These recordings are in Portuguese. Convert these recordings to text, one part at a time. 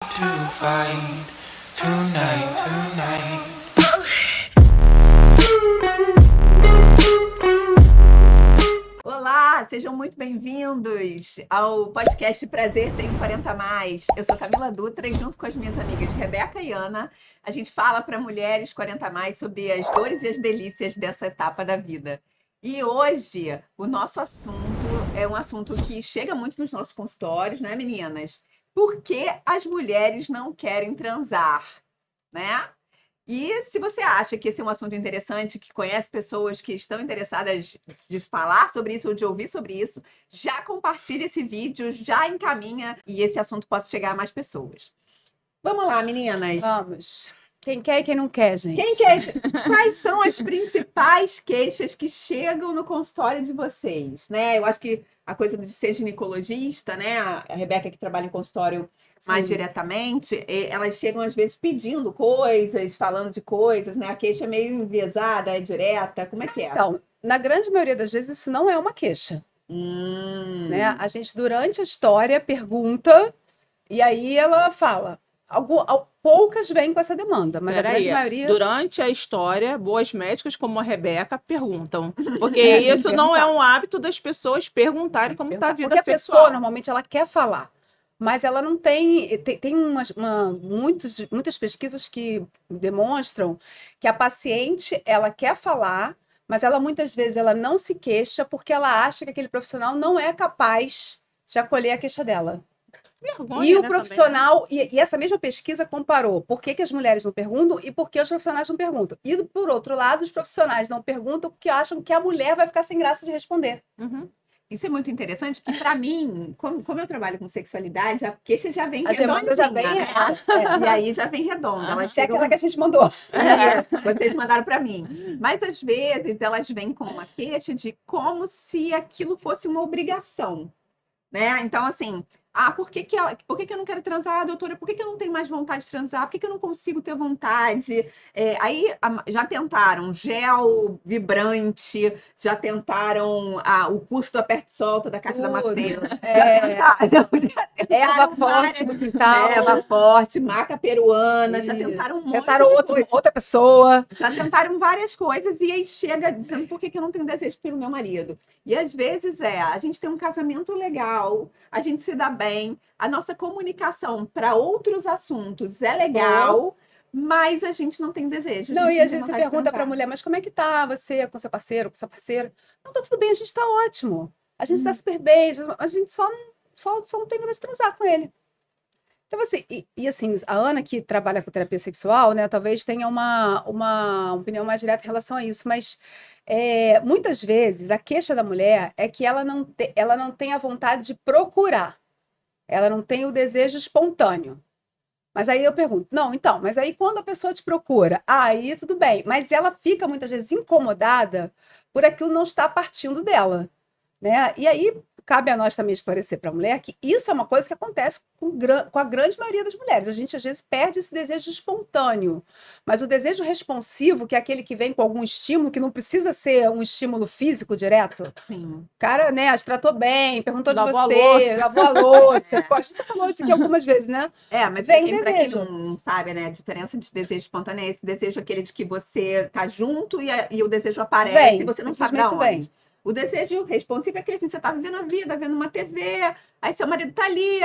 to fight tonight. Olá, sejam muito bem-vindos ao podcast Prazer Tenho 40 Mais. Eu sou Camila Dutra e junto com as minhas amigas Rebeca e Ana, a gente fala para mulheres 40 mais sobre as dores e as delícias dessa etapa da vida. E hoje o nosso assunto é um assunto que chega muito nos nossos consultórios, né, meninas? Por que as mulheres não querem transar, né? E se você acha que esse é um assunto interessante, que conhece pessoas que estão interessadas de falar sobre isso ou de ouvir sobre isso, já compartilha esse vídeo, já encaminha e esse assunto possa chegar a mais pessoas. Vamos lá, meninas. Vamos. Quem quer e quem não quer, gente. Quem quer? Quais são as principais queixas que chegam no consultório de vocês, né? Eu acho que a coisa de ser ginecologista, né? A Rebeca que trabalha em consultório mais diretamente, elas chegam às vezes pedindo coisas, falando de coisas, né? A queixa é meio enviesada, é direta, como é que é? Então, na grande maioria das vezes isso não é uma queixa, né? A gente durante a história pergunta e aí ela fala. Poucas vêm com essa demanda, mas a grande maioria... Durante a história, boas médicas como a Rebeca perguntam. Porque isso não é um hábito das pessoas perguntarem como está a vida porque sexual. a pessoa, normalmente, ela quer falar. Mas ela não tem... Tem muitas pesquisas que demonstram que a paciente, ela quer falar, mas ela muitas vezes ela não se queixa porque ela acha que aquele profissional não é capaz de acolher a queixa dela. Vergonha, E o né, profissional, e essa mesma pesquisa comparou por que as mulheres não perguntam e por que os profissionais não perguntam. E, por outro lado, os profissionais não perguntam porque acham que a mulher vai ficar sem graça de responder. Uhum. Isso é muito interessante, porque para mim, como eu trabalho com sexualidade, a queixa já vem redondinha, demanda já vem né? E aí já vem redonda. Elas Isso é chegam... aquela que a gente mandou. Vocês mandaram para mim. Mas às vezes elas vêm com uma queixa de como se aquilo fosse uma obrigação, né? Então, assim, por que eu não quero transar, doutora? Por que eu não tenho mais vontade de transar? Por que eu não consigo ter vontade? Aí já tentaram gel vibrante, já tentaram o curso do aperte e solta da Caixa da Macedo. Já tentaram Erva forte do quintal. Erva forte, maca peruana, já tentaram um monte Tentaram de coisa. outra pessoa. Já tentaram várias coisas e aí chega dizendo por que eu não tenho desejo pelo meu marido. E às vezes a gente tem um casamento legal, a gente se dá bem, a nossa comunicação para outros assuntos é legal, mas a gente não tem desejo. Não, e às vezes você pergunta para a mulher, mas como é que tá você com seu parceiro, com sua parceira? Não, tá tudo bem, a gente tá ótimo. A gente tá super bem, a gente só não tem vontade de transar com ele. Então, assim, assim, a Ana, que trabalha com terapia sexual, né, talvez tenha uma opinião mais direta em relação a isso, mas muitas vezes a queixa da mulher é que ela não tem a vontade de procurar, ela não tem o desejo espontâneo. Mas aí eu pergunto, não, então, mas aí quando a pessoa te procura, aí tudo bem, mas ela fica muitas vezes incomodada por aquilo não estar partindo dela, né? E aí cabe a nós também esclarecer para a mulher que isso é uma coisa que acontece com a grande maioria das mulheres. A gente, às vezes, perde esse desejo espontâneo. Mas o desejo responsivo, que é aquele que vem com algum estímulo, que não precisa ser um estímulo físico direto. Sim. O cara, né, te tratou bem, perguntou de Lavou você, lavou a louça. A gente já falou isso aqui algumas vezes, né? Mas para quem não sabe, né, a diferença de desejo espontâneo é esse desejo aquele de que você tá junto e o desejo aparece e você não sabe de onde. O desejo responsivo é aquele assim, você tá vivendo a vida, vendo uma TV, aí seu marido tá ali,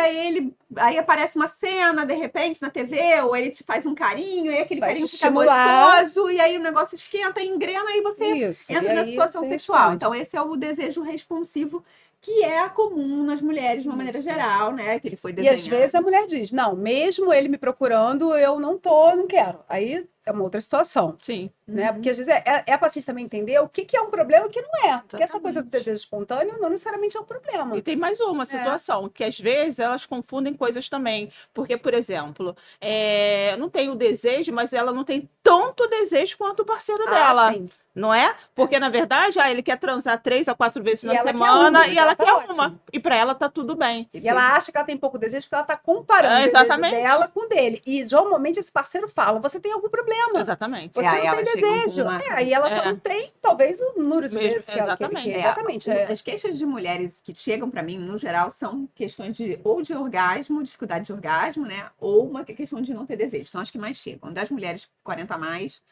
aí aparece uma cena, de repente, na TV, ou ele te faz um carinho, e aquele carinho fica gostoso, e aí o negócio esquenta, engrena, e você entra na situação sexual. Então, esse é o desejo responsivo, que é comum nas mulheres, de uma maneira geral, né? Que ele foi desenhado. E às vezes a mulher diz, não, mesmo ele me procurando, eu não quero. Aí é uma outra situação. Sim. Né? Porque às vezes a paciente também entender o que é um problema e o que não é. Porque essa coisa do desejo espontâneo não necessariamente é um problema. E tem mais uma situação, que às vezes elas confundem coisas também. Porque, por exemplo, não tem o desejo, mas ela não tem tanto desejo quanto o parceiro dela. Sim. Não é? Porque, na verdade, ele quer transar 3 a 4 vezes na semana e ela quer uma. E para ela tá tudo bem. E ela acha que ela tem pouco desejo porque ela tá comparando o desejo dela com o dele. E normalmente esse parceiro fala, você tem algum problema. Exatamente. Você não tem elas chegam com desejo. uma- Aí ela só não tem, talvez, o número de Mesmo, vezes que ela exatamente. exatamente. As queixas de mulheres que chegam para mim, no geral, são questões de orgasmo, dificuldade de orgasmo, né? Ou uma questão de não ter desejo. São as que mais chegam. Das mulheres 40 a mais.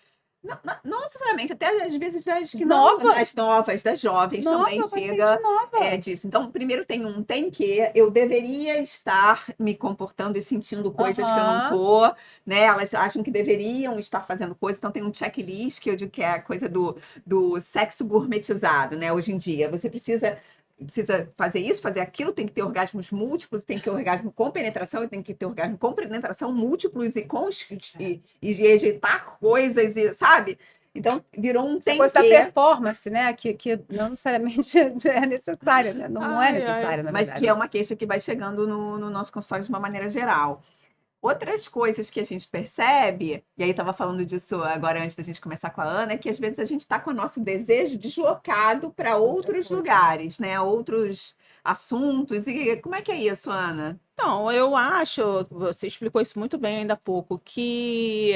Não necessariamente, até às vezes das Nova? das novas, das jovens também Nova, chega paciente nova. disso. Então, primeiro tem que eu deveria estar me comportando e sentindo coisas que eu não Aham. tô, né? Elas acham que deveriam estar fazendo coisas, então tem um checklist que eu digo que é a coisa do sexo gourmetizado, né? Hoje em dia, você precisa fazer isso, fazer aquilo, tem que ter orgasmos múltiplos, tem que ter orgasmo com penetração, e tem que ter orgasmo com penetração múltiplos e ejetar coisas, e, sabe? Então, virou um Essa tem coisa da que, performance, né? Que não necessariamente é necessária, né? Não é Ai, ai. necessária, na mas verdade. que é uma queixa que vai chegando no nosso consultório de uma maneira geral. Outras coisas que a gente percebe, e aí estava falando disso agora antes da gente começar com a Ana, é que às vezes a gente está com o nosso desejo deslocado para outros coisa. lugares, né? Outros assuntos. E como é que é isso, Ana? Então, eu acho, você explicou isso muito bem ainda há pouco, que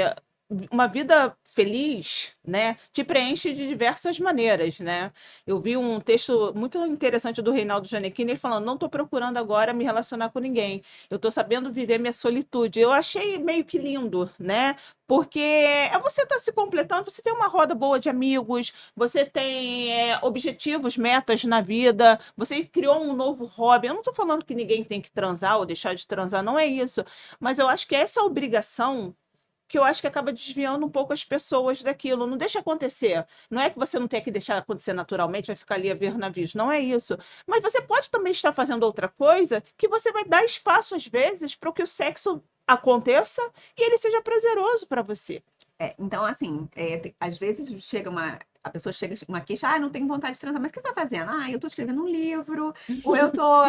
uma vida feliz, né, te preenche de diversas maneiras, né? Eu vi um texto muito interessante do Reinaldo Gianecchini, ele falando, não estou procurando agora me relacionar com ninguém, eu estou sabendo viver minha solitude. Eu achei meio que lindo, né? Porque é você estar se completando, você tem uma roda boa de amigos, você tem objetivos, metas na vida, você criou um novo hobby. Eu não estou falando que ninguém tem que transar ou deixar de transar, não é isso. Mas eu acho que essa obrigação que eu acho que acaba desviando um pouco as pessoas daquilo. Não deixa acontecer. Não é que você não tem que deixar acontecer naturalmente, vai ficar ali a ver navios. Não é isso. Mas você pode também estar fazendo outra coisa que você vai dar espaço, às vezes, para que o sexo aconteça e ele seja prazeroso para você. Então, assim, às vezes a pessoa chega com uma queixa, não tenho vontade de transar, mas o que você está fazendo? Eu estou escrevendo um livro, ou eu estou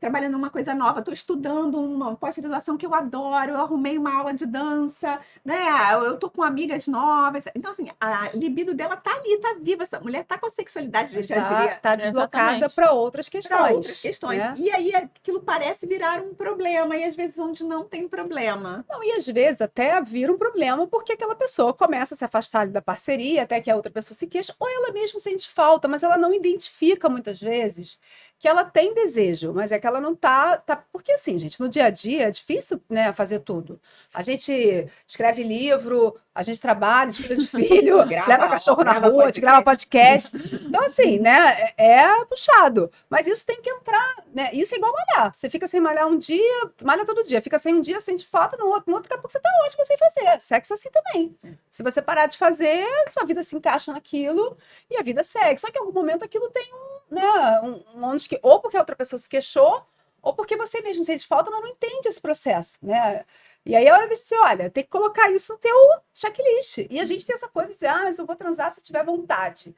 trabalhando uma coisa nova, estou estudando uma pós-graduação que eu adoro, eu arrumei uma aula de dança, né? Eu estou com amigas novas. Então, assim, a libido dela tá ali, tá viva. Essa mulher tá com a sexualidade, eu já diria, Tá deslocada Exatamente. para outras questões. para outras questões. Né? E aí aquilo parece virar um problema, e às vezes onde não tem problema. Não, e às vezes até vira um problema porque aquela pessoa começa a se afastar ali da parceria, até que a outra pessoa se queixa, ou ela mesmo sente falta, mas ela não identifica muitas vezes que ela tem desejo, mas é que ela não tá. Porque assim, gente, no dia a dia é difícil, né, fazer tudo. A gente escreve livro, a gente trabalha, a gente cuida de filho, a gente leva cachorro na rua, a gente grava podcast. Então, assim, né, é puxado. Mas isso tem que entrar, né? Isso é igual malhar. Você fica sem malhar um dia, malha todo dia. Fica sem um dia, sente falta no outro, daqui a pouco você tá ótimo sem fazer. Sexo é assim também. Se você parar de fazer, sua vida se encaixa naquilo e a vida segue. Só que em algum momento aquilo tem um ônus que, ou porque a outra pessoa se queixou, ou porque você mesmo sente falta, mas não entende esse processo, né? E aí é hora de dizer, olha, tem que colocar isso no teu checklist. E a gente tem essa coisa de dizer, eu só vou transar se eu tiver vontade.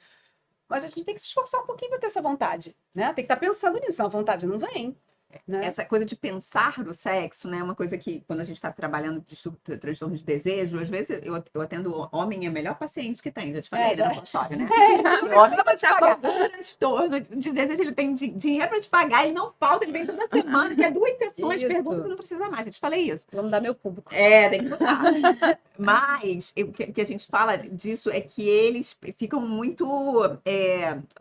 Mas a gente tem que se esforçar um pouquinho para ter essa vontade, né? Tem que estar pensando nisso, senão a vontade não vem. Né? Essa coisa de pensar no sexo, né? Uma coisa que, quando a gente está trabalhando de transtorno de desejo, às vezes eu atendo homem, é o melhor paciente que tem, já te falei, né, no consultório, né? O homem vai te pagar transtorno de desejo, ele tem dinheiro para te pagar, ele não falta, ele vem toda semana, quer 2 sessões, Isso. pergunta que não precisa mais, já te falei isso. Vamos dar meu público. Tem que mudar. Mas o que a gente fala disso é que eles ficam muito,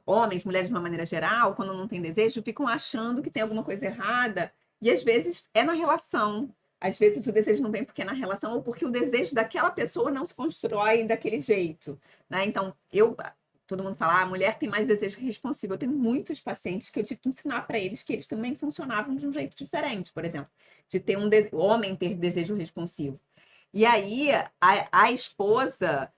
homens, mulheres de uma maneira geral, quando não tem desejo, ficam achando que tem alguma coisa errada, e às vezes é na relação. Às vezes o desejo não vem porque é na relação, ou porque o desejo daquela pessoa não se constrói daquele jeito, né? Então, todo mundo fala, a mulher tem mais desejo responsivo. Eu tenho muitos pacientes que eu tive que ensinar para eles que eles também funcionavam de um jeito diferente, por exemplo, de ter o homem ter desejo responsivo. E aí a esposa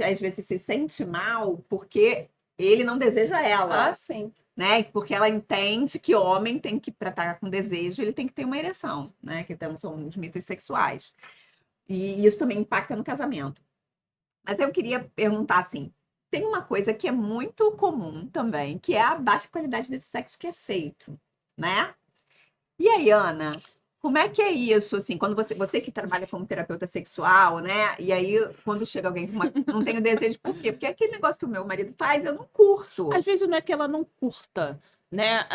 às vezes se sente mal porque ele não deseja ela, Sim. né? Porque ela entende que homem tem que, para estar com desejo, ele tem que ter uma ereção, né? Que são os mitos sexuais. E isso também impacta no casamento. Mas eu queria perguntar assim, tem uma coisa que é muito comum também, que é a baixa qualidade desse sexo que é feito, né? E aí, Ana, como é que é isso, assim, quando você que trabalha como terapeuta sexual, né? E aí, quando chega alguém com não tenho desejo, por quê? Porque aquele negócio que o meu marido faz, eu não curto. Às vezes não é que ela não curta, né?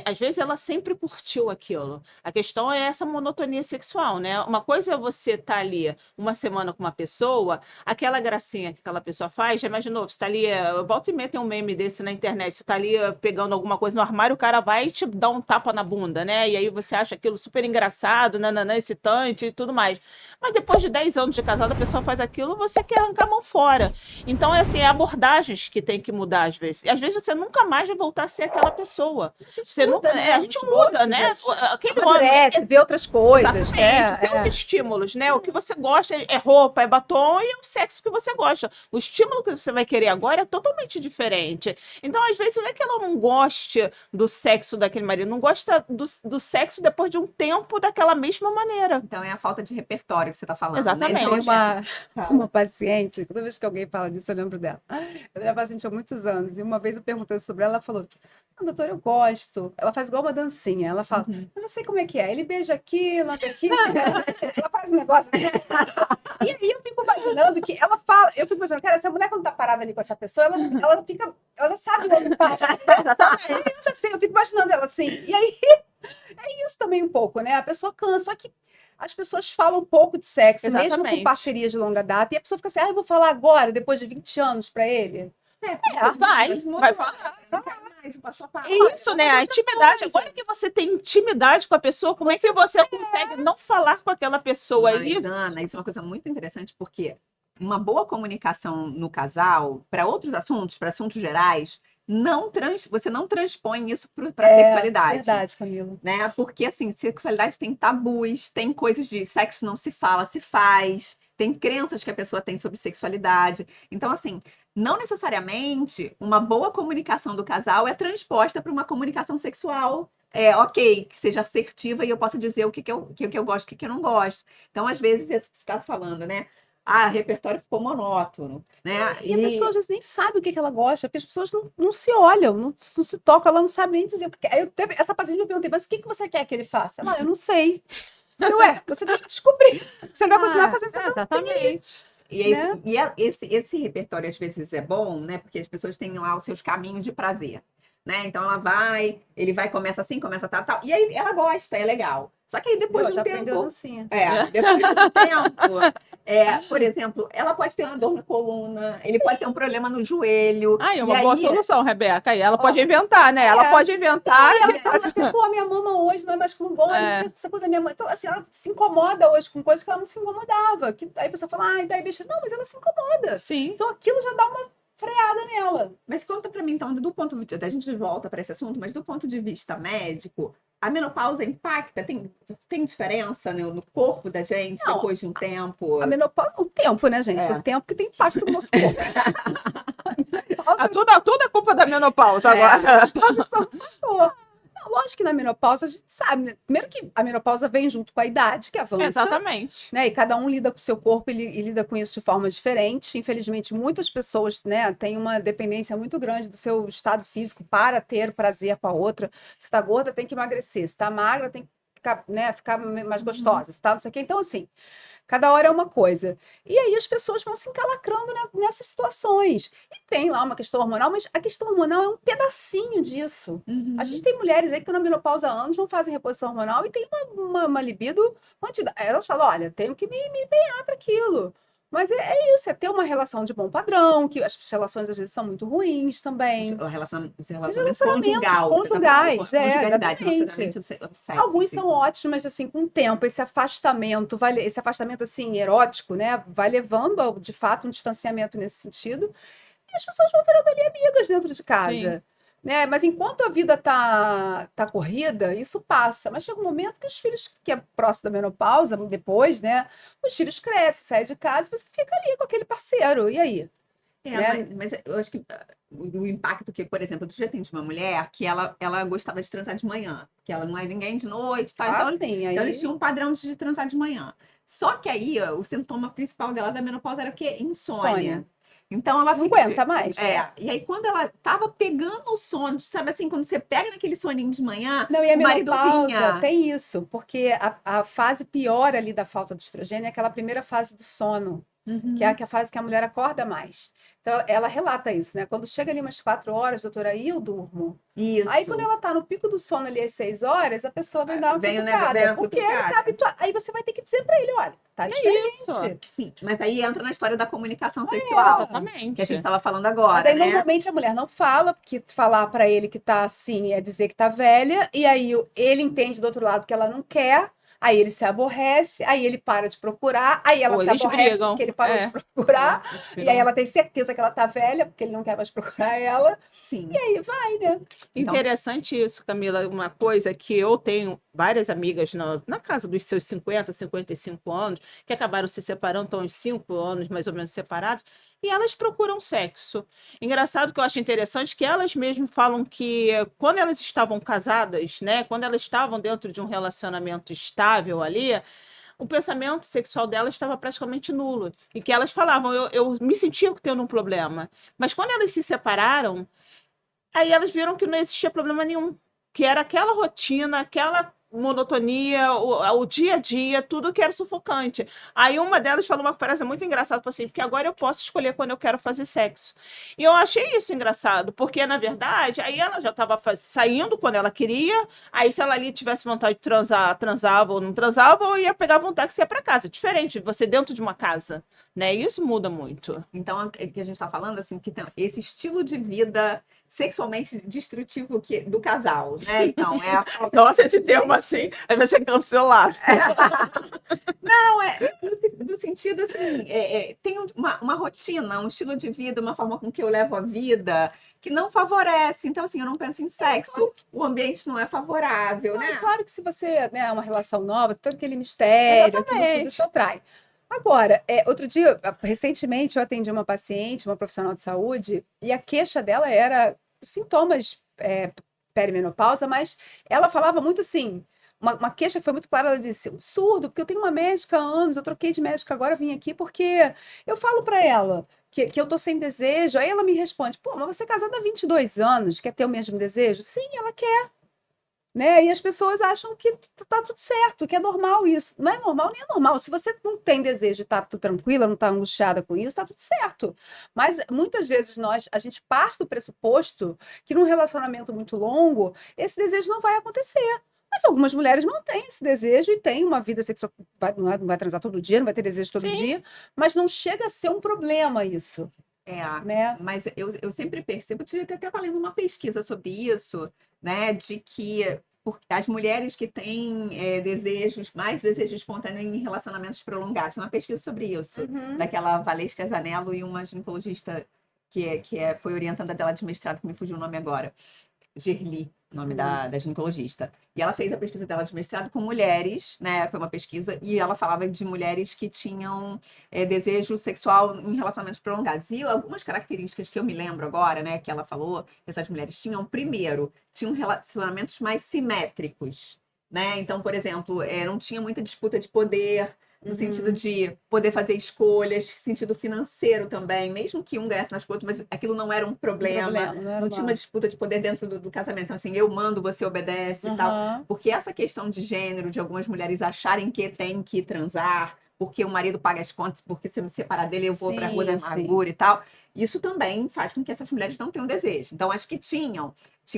Às vezes ela sempre curtiu aquilo. A questão é essa monotonia sexual, né? Uma coisa é você estar ali uma semana com uma pessoa, aquela gracinha que aquela pessoa faz, já imaginou? Você tá ali, volta e meia tem um meme desse na internet, você tá ali pegando alguma coisa no armário, o cara vai e te dá um tapa na bunda, né? E aí você acha aquilo super engraçado, nananã, excitante e tudo mais. Mas depois de 10 anos de casado, a pessoa faz aquilo, você quer arrancar a mão fora. Então, é assim, é abordagens que tem que mudar às vezes. E às vezes você nunca mais vai voltar a ser aquela pessoa. A gente Você muda, nunca, né? a gente Os muda, gostos, né? a gente Aquele homem. amadurece, vê outras coisas, Exatamente. Tem os estímulos, né? O que você gosta é roupa, é batom e é o sexo que você gosta. O estímulo que você vai querer agora é totalmente diferente. Então, às vezes, não é que ela não goste do sexo daquele marido, não gosta do sexo depois de um tempo daquela mesma maneira. Então é a falta de repertório que você está falando, Exatamente. né? Tem Então, uma paciente, toda vez que alguém fala disso, eu lembro dela. Eu tenho uma paciente há muitos anos, e uma vez eu perguntei sobre ela, ela falou: ah, doutora, eu gosto. Ela faz igual uma dancinha. Ela fala, mas eu sei como é que é. Ele beija aqui, lambe aqui. Ela faz um negócio. E aí eu fico imaginando que ela fala, eu fico pensando, cara, essa mulher quando tá parada ali com essa pessoa, ela já sabe o que passa. Eu já sei, eu fico imaginando ela assim. E aí é isso também um pouco, né? A pessoa cansa, só que as pessoas falam um pouco de sexo, mesmo com Exatamente. parcerias de longa data, e a pessoa fica assim, ah, eu vou falar agora, depois de 20 anos pra ele. Vai falar. Mais, passo a passo. É isso, né? A intimidade. Agora que você tem intimidade com a pessoa, como é que você consegue não falar com aquela pessoa aí? Mas, Ana, isso é uma coisa muito interessante, porque uma boa comunicação no casal, para outros assuntos, para assuntos gerais, você não transpõe isso para a sexualidade. Verdade, Camila. Né? Porque, assim, sexualidade tem tabus, tem coisas de sexo não se fala, se faz, tem crenças que a pessoa tem sobre sexualidade. Então, assim, não necessariamente uma boa comunicação do casal é transposta para uma comunicação sexual. Ok, que seja assertiva e eu possa dizer o que eu gosto, o que eu não gosto. Então, às vezes, isso que você estava falando, né? Ah, o repertório ficou monótono, né? E a pessoa às vezes nem sabe o que ela gosta, porque as pessoas não se olham, não se tocam, ela não sabe nem dizer. Porque aí essa paciente me perguntei, mas o que você quer que ele faça? Ela, eu não sei. Eu falei, ué, você tem que descobrir. Você não vai continuar fazendo essa coisa. Exatamente. E esse repertório às vezes é bom, né? Porque as pessoas têm lá os seus caminhos de prazer, né? Então ele vai, começa assim, começa tal, e aí ela gosta, é legal. Só que aí depois de Já um aprendeu a tempo, dancinha. depois de um tempo, por exemplo, ela pode ter uma dor na coluna, ele pode ter um problema no joelho. Aí, e uma boa aí, solução, Rebeca. Aí ela pode inventar, né? Ela pode inventar. Ela fala até, pô, minha mama hoje não é mais com dor, essa coisa minha mãe. Então, assim, ela se incomoda hoje com coisas que ela não se incomodava. Aí a pessoa fala, ah, daí bicha. Não, mas ela se incomoda. Sim. Então aquilo já dá uma freada nela. Mas conta pra mim, então, do ponto de vista, a gente volta para esse assunto, mas do ponto de vista médico, a menopausa impacta? Tem diferença no corpo da gente depois de um tempo? A menopausa, o tempo, né, gente? O tempo que tem impacto no nosso corpo. Tudo é culpa da menopausa agora. Menopausa só fator. Lógico que na menopausa a gente sabe, né? Primeiro que a menopausa vem junto com a idade que avança. Exatamente. Né? E cada um lida com o seu corpo e lida com isso de forma diferente. Infelizmente, muitas pessoas, né, têm uma dependência muito grande do seu estado físico para ter prazer com a outra. Se está gorda, tem que emagrecer. Se está magra, tem que ficar, né, ficar mais gostosa. Se tá, não sei o quê. Então, assim, cada hora é uma coisa. E aí as pessoas vão se encalacrando nessas situações. E tem lá uma questão hormonal, mas a questão hormonal é um pedacinho disso. A gente tem mulheres aí que estão na menopausa há anos, não fazem reposição hormonal e tem uma libido mantida. Elas falam, olha, tenho que me empenhar para aquilo. Mas é isso, é ter uma relação de bom padrão, que as relações às vezes são muito ruins também. Relacionamento conjugal. Conjugais, conjugalidade, exatamente. obsexo, Alguns assim. são ótimos, mas assim, com o tempo, esse afastamento assim, erótico, né, vai levando, de fato, um distanciamento nesse sentido. E as pessoas vão virando ali amigas dentro de casa. Né? Mas enquanto a vida tá corrida, isso passa. Mas chega um momento que os filhos, que é próximo da menopausa, depois, né? Os filhos crescem, saem de casa e você fica ali com aquele parceiro. E aí? Né? Mas eu acho que o impacto que, por exemplo, tu já tem de uma mulher que ela gostava de transar de manhã, que ela não é ninguém de noite, tá? Sim, aí... Então eles tinham um padrão de transar de manhã. Só que aí, o sintoma principal dela da menopausa era o quê? Insônia. Então ela não aguenta mais. E aí, quando ela tava pegando o sono, sabe assim, quando você pega naquele soninho de manhã, não, e a o marido menopausa vinha. Tem isso, porque a fase pior ali da falta de estrogênio é aquela primeira fase do sono. Uhum. que é a fase que a mulher acorda mais. Então, ela relata isso, né? Quando chega ali umas 4 horas, doutora, aí eu durmo. Aí, quando Isso. ela tá no pico do sono ali às 6 horas, a pessoa vem dar uma Vem o negócio, vem cutucada, a porque ele tá cutucada. habituado. Aí você vai ter que dizer pra ele, olha, tá Isso. diferente. Sim, mas aí entra na história da comunicação sexual, que a Exatamente. gente estava falando Mas agora, aí, né? normalmente, a mulher não fala, porque falar pra ele que tá assim é dizer que tá velha, e aí ele entende do outro lado que ela não quer, aí ele se aborrece, aí ele para de procurar, aí ela Ou se eles aborrece brigam. porque ele parou de É. procurar, Eles e aí brigam. ela tem certeza que ela tá velha, porque ele não quer mais procurar ela, Sim. e aí vai, né? Então, Interessante isso, Camila. Uma coisa que eu tenho várias amigas na casa dos seus 50, 55 anos, que acabaram se separando, estão uns 5 anos mais ou menos separados, e elas procuram sexo. Engraçado que eu acho interessante que elas mesmas falam que quando elas estavam casadas, né, quando elas estavam dentro de um relacionamento estável ali, o pensamento sexual delas estava praticamente nulo. E que elas falavam, eu me sentia tendo um problema. Mas quando elas se separaram, aí elas viram que não existia problema nenhum, que era aquela rotina, aquela monotonia, o dia a dia, tudo que era sufocante. Aí uma delas falou uma frase muito engraçada, falou assim, porque agora eu posso escolher quando eu quero fazer sexo. E eu achei isso engraçado, porque na verdade, aí ela já estava saindo quando ela queria, aí se ela ali tivesse vontade de transar, transava ou não transava, ou ia pegar vontade de ir para casa. Diferente, você dentro de uma casa, né? Isso muda muito. então, é que a gente está falando assim que tem esse estilo de vida sexualmente destrutivo do casal, né? Então, é a falta Nossa, esse termo assim, aí vai ser cancelado. Não, no sentido assim, tem uma rotina, um estilo de vida, uma forma com que eu levo a vida que não favorece. Então, assim, eu não penso em sexo, o ambiente não é favorável, Não, é né? claro que se você, né, é uma relação nova, todo aquele mistério, aquilo tudo, Exatamente. isso atrai. Agora, outro dia, recentemente, eu atendi uma paciente, uma profissional de saúde, e a queixa dela era sintomas perimenopausa, mas ela falava muito assim, uma queixa que foi muito clara, ela disse, absurdo, porque eu tenho uma médica há anos, eu troquei de médica agora, vim aqui porque eu falo para ela que eu tô sem desejo, aí ela me responde, pô, mas você é casada há 22 anos, quer ter o mesmo desejo? Sim, ela quer, né? E as pessoas acham que tá tudo certo, que é normal isso. Não é normal, nem é normal. Se você não tem desejo e tá tudo tranquila, não tá angustiada com isso, tá tudo certo. Mas muitas vezes a gente parte do pressuposto que num relacionamento muito longo, esse desejo não vai acontecer. Mas algumas mulheres não têm esse desejo e têm uma vida sexual, não vai transar todo dia, não vai ter desejo todo Sim. dia, mas não chega a ser um problema isso, É, né? mas eu sempre percebo, eu tive até lendo uma pesquisa sobre isso, né, de que as mulheres que têm mais desejos espontâneos em relacionamentos prolongados, uma pesquisa sobre isso, Uhum. daquela Valesca Zanello e uma ginecologista foi orientanda dela de mestrado, que me fugiu o nome agora. Gerli, o nome da ginecologista. E ela fez a pesquisa dela de mestrado com mulheres, né? Foi uma pesquisa, e ela falava de mulheres que tinham desejo sexual em relacionamentos prolongados. E algumas características que eu me lembro agora, né, que ela falou, que essas mulheres tinham, primeiro, tinham relacionamentos mais simétricos, né? Então, por exemplo, não tinha muita disputa de poder, no sentido de poder fazer escolhas, sentido financeiro também, mesmo que um ganhasse mais que o outro, mas aquilo não era um problema, Não era não tinha uma disputa de poder dentro do casamento. Então, assim, eu mando, você obedece e tal. Uhum. Porque essa questão de gênero, de algumas mulheres acharem que tem que transar, porque o marido paga as contas, porque se eu me separar dele, eu vou para a rua da Sim, sim. amargura e tal, isso também faz com que essas mulheres não tenham desejo. Então, acho que tinham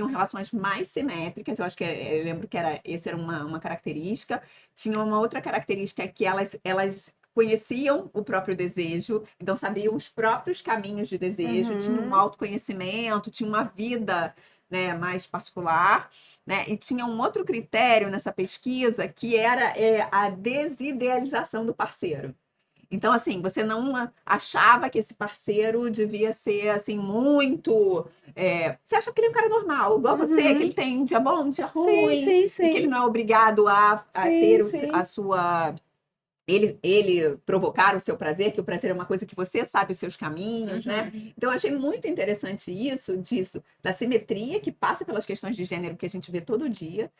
relações mais simétricas, eu acho que eu lembro que essa era uma característica. Tinha uma outra característica que elas conheciam o próprio desejo, então sabiam os próprios caminhos de desejo, tinham um Uhum. autoconhecimento, tinham uma vida, né, mais particular, né? E tinha um outro critério nessa pesquisa que era a desidealização do parceiro. Então, assim, você não achava que esse parceiro devia ser, assim, muito... você acha que ele é um cara normal, igual você, que Uhum. ele tem dia bom, dia Sim, ruim, sim, e que ele sim. não é obrigado a Sim, ter sim. a sua... Ele provocar o seu prazer, que o prazer é uma coisa que você sabe os seus caminhos, né? Uhum. Então, eu achei muito interessante disso, da simetria que passa pelas questões de gênero que a gente vê todo dia,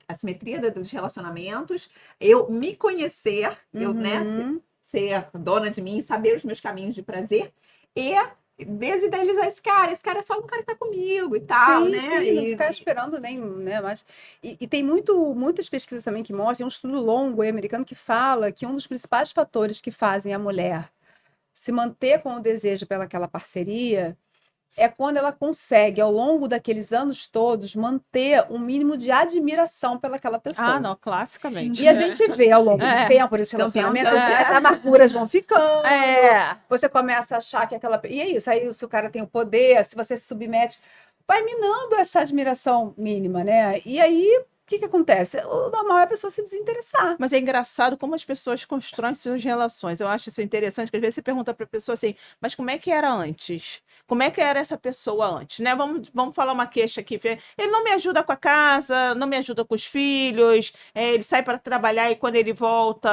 a simetria dos relacionamentos, eu me conhecer, eu, né, Uhum. ser dona de mim, saber os meus caminhos de prazer e desidealizar esse cara. Esse cara é só um cara que tá comigo e tal, Sim, né? sim, não ficar esperando nem, né, mas... E tem muitas pesquisas também que mostram, um estudo longo aí, americano que fala que um dos principais fatores que fazem a mulher se manter com o desejo pelaquela parceria é quando ela consegue, ao longo daqueles anos todos, manter um mínimo de admiração pelaquela Ah, pessoa. não, classicamente. E a gente vê ao longo do É. tempo desse Campeão de relacionamento, as é. amarguras vão ficando, É. você começa a achar que aquela. E é isso, aí se o cara tem o poder, se você se submete, vai minando essa admiração mínima, né? E aí, o que que acontece? O normal é a pessoa se desinteressar. Mas é engraçado como as pessoas constroem suas relações. Eu acho isso interessante, que às vezes você pergunta para a pessoa assim, mas como é que era antes? Como é que era essa pessoa antes, né? Vamos falar uma queixa aqui. Ele não me ajuda com a casa, não me ajuda com os filhos, ele sai para trabalhar e quando ele volta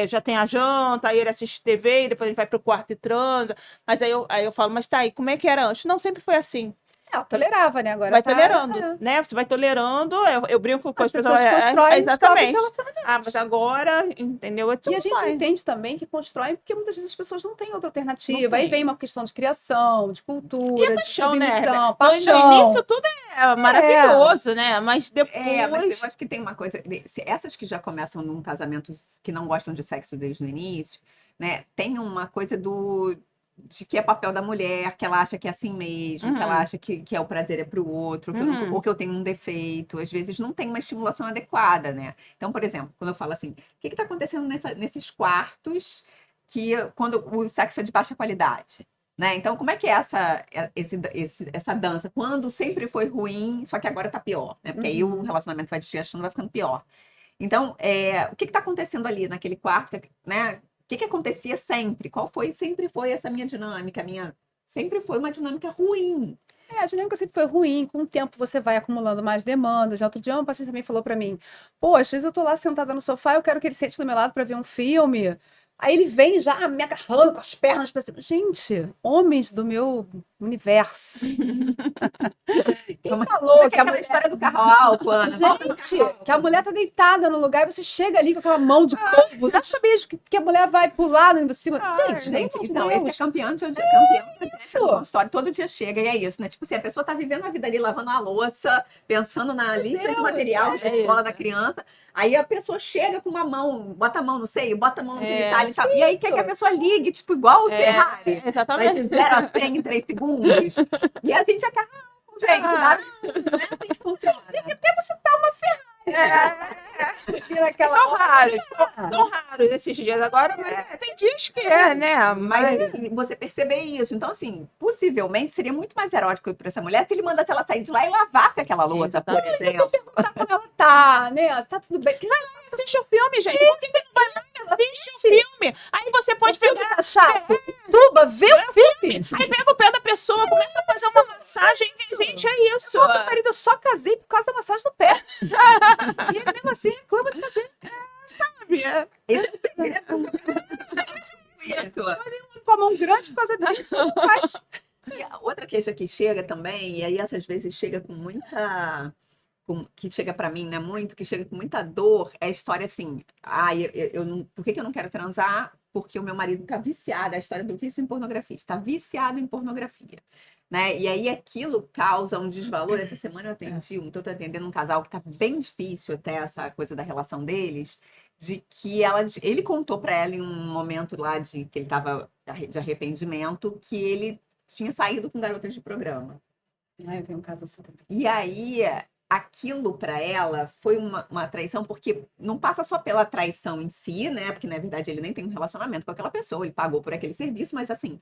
já tem a janta, aí ele assiste TV, e depois ele vai para o quarto e transa. Mas aí eu falo, mas tá aí, como é que era antes? Não, sempre foi assim. Ela tolerava, né? Agora Vai tá. tolerando, né? Você vai tolerando. Eu brinco com As as pessoas. pessoas constroem os próprios Exatamente. relacionamentos. Ah, mas agora, entendeu? E a gente Vai. entende também que constroem porque muitas vezes as pessoas não têm outra alternativa. Não Aí tem. vem uma questão de criação, de E a cultura, de paixão, né, submissão, Rebeca? No paixão. início tudo é maravilhoso, né? Mas mas eu depois. acho que tem uma coisa. Essas que já começam num casamento que não gostam de sexo desde o início, né? Tem uma coisa de que é papel da mulher, que ela acha que é assim mesmo, que ela acha que é o prazer é pro outro, ou que eu tenho um defeito. Às vezes não tem uma estimulação adequada, né? Então, por exemplo, quando eu falo assim, o que está acontecendo nesses quartos quando o sexo é de baixa qualidade? Né? Então, como é que é essa dança? Quando sempre foi ruim, só que agora tá pior, né? Porque aí o relacionamento vai desgastando, vai ficando pior. Então, o que está acontecendo ali naquele quarto, né? O que acontecia sempre? Sempre foi essa minha dinâmica? Sempre foi uma dinâmica ruim. A dinâmica sempre foi ruim. Com o tempo você vai acumulando mais demandas. Outro dia um paciente também falou para mim: poxa, às vezes eu tô lá sentada no sofá, eu quero que ele sente do meu lado para ver um filme. Aí ele vem já me agarrando com as pernas para cima. Gente, homens do meu universo. Quem falou que a aquela mulher... história do carro plano? Gente, que a mulher tá deitada no lugar e você chega ali com aquela mão de polvo. Você acha mesmo que a mulher vai pular em cima? Gente, pelo Gente, amor de então, esse é Deus. campeão de Isso. no consultório, todo dia chega e é isso, né? Tipo assim, a pessoa tá vivendo a vida ali, lavando a louça, pensando na lista de Deus, material de é escola isso. da criança, aí a pessoa chega com uma mão, bota a mão no seio, bota a mão no genital e isso. tal, e aí quer que a pessoa ligue, tipo, igual o Ferrari, vai Exatamente. de 0 a 100 em 3 segundos, e a gente acaba, gente, não é assim que funciona. Tira aquela... São raros esses dias agora, mas tem dias que né? Mas você perceber isso. Então, assim, possivelmente seria muito mais erótico para essa mulher se ele mandasse ela sair de lá e lavasse aquela louça, por exemplo. Tá como ela tá, né? Tá tudo bem. Que Assiste o filme, gente. Por que não vai lá e assiste o filme? Aí você pode o filme pegar. tá chato. Tuba, vê o filme. Aí pega o pé da pessoa, começa a fazer uma massagem. Gente, é isso. Meu marido, eu só casei por causa da massagem do pé. E ele mesmo assim reclama de fazer. Sabe? Esse é o segredo. Isso. Com a mão grande por causa disso. Não faz. E a outra queixa que chega também, e aí essas vezes chega com muita. Que chega pra mim, né? Muito, que chega com muita dor, é a história assim. Por que eu não quero transar? Porque o meu marido tá viciado, é a história do vício em pornografia, está viciado em pornografia. Né? E aí aquilo causa um desvalor. Essa semana eu tô atendendo um casal que tá bem difícil até essa coisa da relação deles, de que ele contou pra ela em um momento lá que ele tava de arrependimento, que ele tinha saído com garotas de programa. Eu tenho um caso assim também. E aí, aquilo para ela foi uma traição, porque não passa só pela traição em si, né? Porque na verdade ele nem tem um relacionamento com aquela pessoa, ele pagou por aquele serviço, mas assim,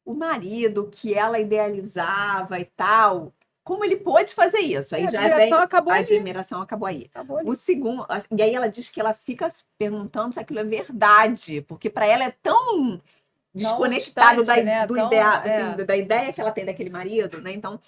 o marido que ela idealizava e tal, como ele pôde fazer isso? Aí A já admiração vem acabou a ali. admiração acabou aí. Acabou ali. O segundo, e aí ela diz que ela fica se perguntando se aquilo é verdade, porque para ela é tão desconectado distante, né? do Tão, ideal, é. assim, da ideia que ela tem daquele marido, né? Então,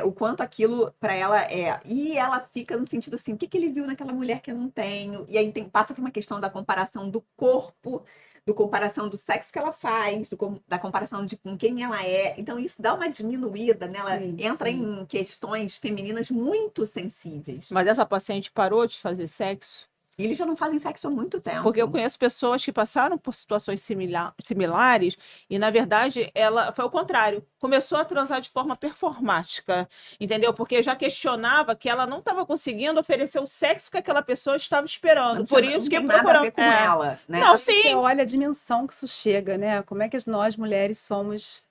o quanto aquilo para ela é. E ela fica no sentido assim, o que ele viu naquela mulher que eu não tenho? E aí passa por uma questão da comparação do corpo, do comparação do sexo que ela faz, da comparação de com quem ela é. Então, isso dá uma diminuída, né? Ela Sim, entra sim. em questões femininas muito sensíveis. Mas essa paciente parou de fazer sexo? E eles já não fazem sexo há muito tempo. Porque eu conheço pessoas que passaram por situações similares e, na verdade, ela foi o contrário. Começou a transar de forma performática, entendeu? Porque já questionava que ela não estava conseguindo oferecer o sexo que aquela pessoa estava esperando. Por isso não que tem nada a procurou. ver com ela, né? Não, Você sim. olha a dimensão que isso chega, né? Como é que nós, mulheres, somos